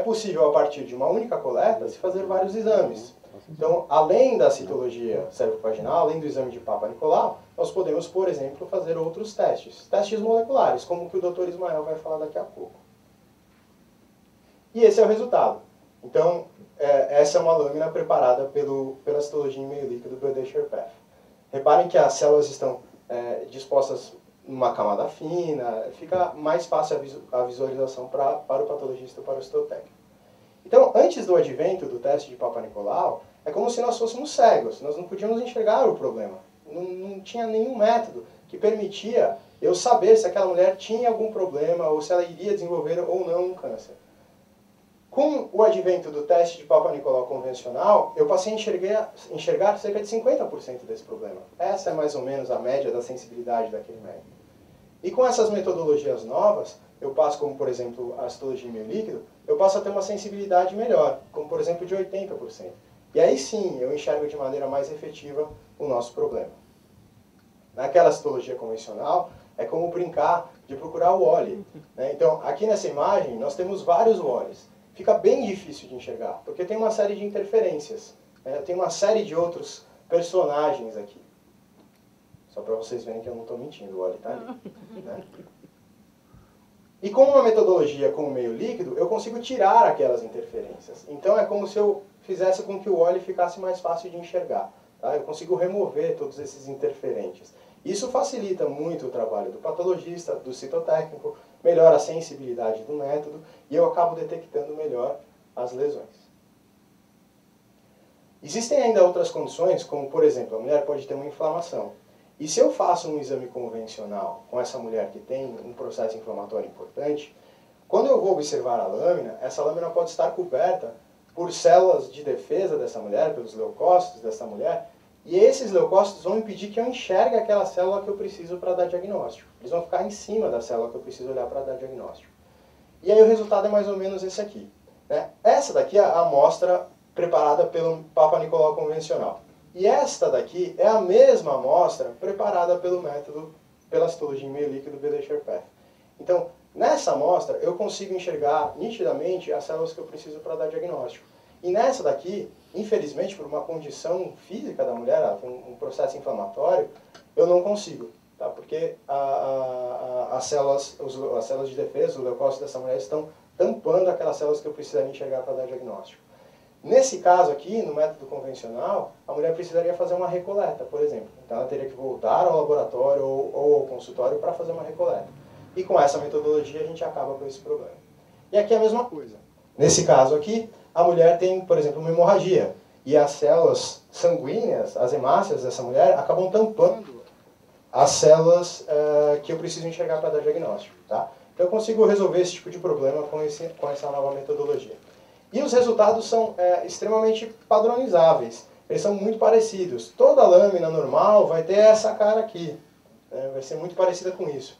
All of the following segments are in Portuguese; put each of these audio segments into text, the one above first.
possível, a partir de uma única coleta, se fazer vários exames. Então, além da citologia cérvico-vaginal, além do exame de Papa Nicolau, nós podemos, por exemplo, fazer outros testes. Testes moleculares, como o que o Dr. Ismael vai falar daqui a pouco. E esse é o resultado. Então, essa é uma lâmina preparada pela citologia em meio líquido do ED-Sherpath. Reparem que as células estão dispostas numa camada fina, fica mais fácil a visualização para o patologista e para o citotécnico. Então, antes do advento do teste de Papa Nicolau, é como se nós fôssemos cegos, nós não podíamos enxergar o problema. Não tinha nenhum método que permitia eu saber se aquela mulher tinha algum problema ou se ela iria desenvolver ou não um câncer. Com o advento do teste de Papa Nicolau convencional, eu passei a enxergar cerca de 50% desse problema. Essa é mais ou menos a média da sensibilidade daquele médico. E com essas metodologias novas, eu passo, como por exemplo a citologia em meio líquido, eu passo a ter uma sensibilidade melhor, como por exemplo de 80%. E aí sim, eu enxergo de maneira mais efetiva o nosso problema. Naquela citologia convencional, é como brincar de procurar o Wall-E, né? Então, aqui nessa imagem, nós temos vários Wall-Es. Fica bem difícil de enxergar, porque tem uma série de interferências, né? Tem uma série de outros personagens aqui. Só para vocês verem que eu não estou mentindo, o Wall-E está ali, né? E com uma metodologia com o meio líquido, eu consigo tirar aquelas interferências. Então é como se eu fizesse com que o Wall-E ficasse mais fácil de enxergar. Tá? Eu consigo remover todos esses interferentes. Isso facilita muito o trabalho do patologista, do citotécnico, melhora a sensibilidade do método e eu acabo detectando melhor as lesões. Existem ainda outras condições, como por exemplo, a mulher pode ter uma inflamação. E se eu faço um exame convencional com essa mulher que tem um processo inflamatório importante, quando eu vou observar a lâmina, essa lâmina pode estar coberta por células de defesa dessa mulher, pelos leucócitos dessa mulher, e esses leucócitos vão impedir que eu enxergue aquela célula que eu preciso para dar diagnóstico. Eles vão ficar em cima da célula que eu preciso olhar para dar diagnóstico. E aí o resultado é mais ou menos esse aqui, né? Essa daqui é a amostra preparada pelo Papa Nicolau convencional. E esta daqui é a mesma amostra preparada pelo método, pela citologia em meio líquido do ED-Sherpath. Então, nessa amostra, eu consigo enxergar nitidamente as células que eu preciso para dar diagnóstico. E nessa daqui, infelizmente, por uma condição física da mulher, ela tem um processo inflamatório, eu não consigo, tá? Porque as células de defesa, os leucócitos dessa mulher estão tampando aquelas células que eu precisaria enxergar para dar diagnóstico. Nesse caso aqui, no método convencional, a mulher precisaria fazer uma recoleta, por exemplo. Então ela teria que voltar ao laboratório ou ao consultório para fazer uma recoleta. E com essa metodologia a gente acaba com esse problema. E aqui é a mesma coisa. Nesse caso aqui, a mulher tem, por exemplo, uma hemorragia. E as células sanguíneas, as hemácias dessa mulher, acabam tampando as células que eu preciso enxergar para dar diagnóstico. Tá? Então eu consigo resolver esse tipo de problema com essa nova metodologia. E os resultados são extremamente padronizáveis. Eles são muito parecidos. Toda lâmina normal vai ter essa cara aqui. Né? Vai ser muito parecida com isso.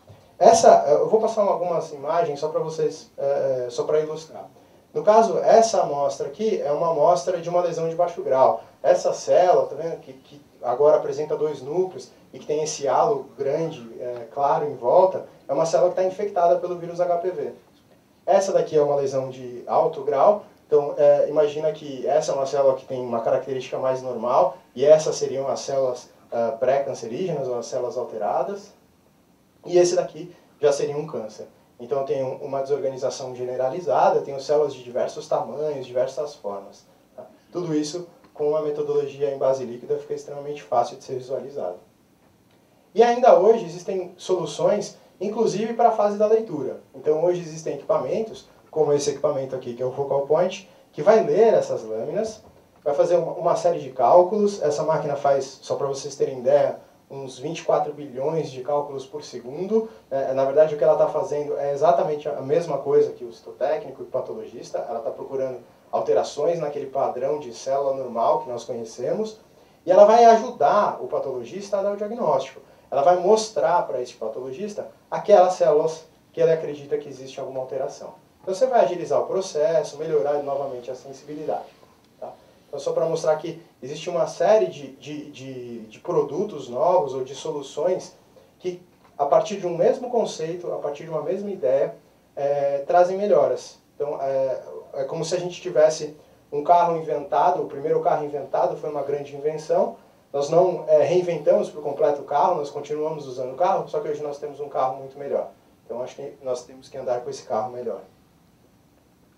Eu vou passar algumas imagens só para vocês, só para ilustrar. No caso, essa amostra aqui é uma amostra de uma lesão de baixo grau. Essa célula, tá vendo, que agora apresenta 2 núcleos e que tem esse halo grande, claro, em volta, é uma célula que está infectada pelo vírus HPV. Essa daqui é uma lesão de alto grau. Então, imagina que essa é uma célula que tem uma característica mais normal e essas seriam as células pré-cancerígenas ou as células alteradas. E esse daqui já seria um câncer. Então, eu tenho uma desorganização generalizada, eu tenho células de diversos tamanhos, diversas formas. Tá? Tudo isso, com a metodologia em base líquida, fica extremamente fácil de ser visualizado. E ainda hoje existem soluções, inclusive para a fase da leitura. Então, hoje existem equipamentos, como esse equipamento aqui, que é o Focal Point, que vai ler essas lâminas, vai fazer uma série de cálculos. Essa máquina faz, só para vocês terem ideia, uns 24 bilhões de cálculos por segundo. Na verdade, o que ela está fazendo é exatamente a mesma coisa que o citotécnico e o patologista. Ela está procurando alterações naquele padrão de célula normal que nós conhecemos, e ela vai ajudar o patologista a dar o diagnóstico. Ela vai mostrar para esse patologista aquelas células que ele acredita que existe alguma alteração. Então você vai agilizar o processo, melhorar novamente a sensibilidade. Tá? Então só para mostrar que existe uma série de produtos novos ou de soluções que, a partir de um mesmo conceito, a partir de uma mesma ideia, trazem melhoras. Então é como se a gente tivesse um carro inventado, o primeiro carro inventado foi uma grande invenção, nós não reinventamos por completo o carro, nós continuamos usando o carro, só que hoje nós temos um carro muito melhor. Então acho que nós temos que andar com esse carro melhor.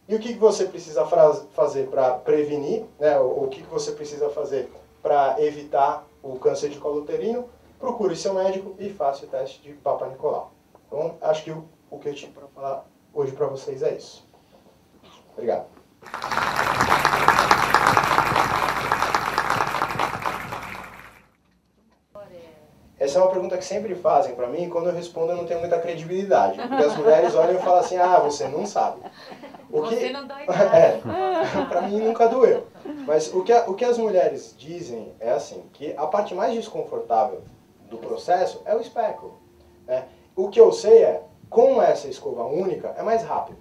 E o que você precisa fazer para prevenir, né, ou o que você precisa fazer para evitar o câncer de colo uterino? Procure seu médico e faça o teste de Papa Nicolau. Então, acho que o que eu tinha para falar hoje para vocês é isso. Obrigado. Essa é uma pergunta que sempre fazem para mim e quando eu respondo eu não tenho muita credibilidade. Porque as mulheres olham e falam assim, ah, você não sabe. Você não dói nada. Para mim nunca doeu. Mas o que as mulheres dizem é assim, que a parte mais desconfortável do processo é o espéculo. Né? O que eu sei é, com essa escova única, é mais rápido.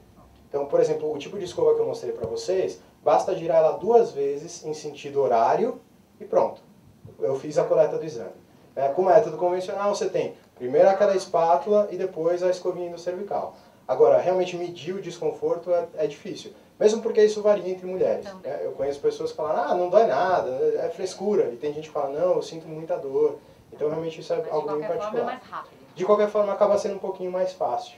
Então, por exemplo, o tipo de escova que eu mostrei para vocês, basta girar ela 2 vezes em sentido horário e pronto. Eu fiz a coleta do exame. Com o método convencional, você tem primeiro aquela espátula e depois a escovinha do cervical. Agora, realmente medir o desconforto é difícil. Mesmo porque isso varia entre mulheres. Eu conheço pessoas que falam, ah, não dói nada, é frescura. E tem gente que fala, não, eu sinto muita dor. Então, realmente, isso é algo bem particular. De qualquer forma, é mais rápido. De qualquer forma, acaba sendo um pouquinho mais fácil.